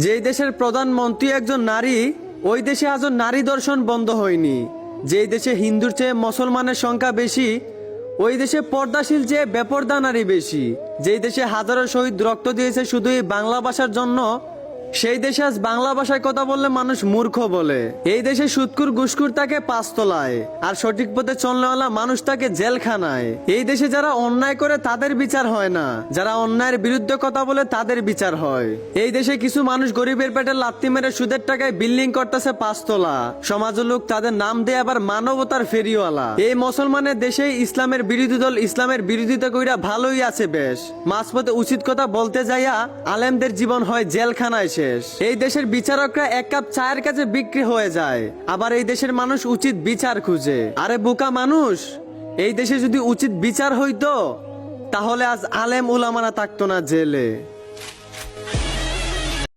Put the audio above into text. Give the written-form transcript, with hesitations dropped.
যেই দেশের প্রধানমন্ত্রী একজন নারী, ওই দেশে আজও নারী দর্শন বন্ধ হয়নি। যেই দেশে হিন্দুর চেয়ে মুসলমানের সংখ্যা বেশি, ওই দেশে পর্দাশীল চেয়ে বেপর্দা নারী বেশি। যেই দেশে হাজারো শহীদ রক্ত দিয়েছে শুধু এই বাংলা ভাষার জন্য, সেই দেশে আজ বাংলা ভাষায় কথা বললে মানুষ মূর্খ বলে। এই দেশে সুৎকুর ঘুষখোর তাকে পাঁচতলায়, আর সঠিক পথে চলনেওয়ালা মানুষ তাকে জেলখানায়। এই দেশে যারা অন্যায় করে তাদের বিচার হয় না, যারা অন্যায়ের বিরুদ্ধে কথা বলে তাদের বিচার হয়। এই দেশে কিছু মানুষ গরিবের পেটে লাত্তি মেরে সুদের টাকায় বিল্ডিং করতেছে পাঁচতলা। সমাজের লোক তাদের নাম দেয় আবার মানবতার ফেরিওয়ালা। এই মুসলমানের দেশে ইসলামের বিরোধী দল ইসলামের বিরোধিতা কইরা ভালোই আছে বেশ, মাঝপথে উচিত কথা বলতে যাইয়া আলেমদের জীবন হয় জেলখানায় শেষ। এই দেশের বিচারকরা এক কাপ চায়ের কাছে বিক্রি হয়ে যায়, আবার এই দেশের মানুষ উচিত বিচার খুঁজে। আরে বোকা মানুষ, এই দেশে যদি উচিত বিচার হইতো তাহলে আজ আলেম উলামারা থাকতো না জেলে।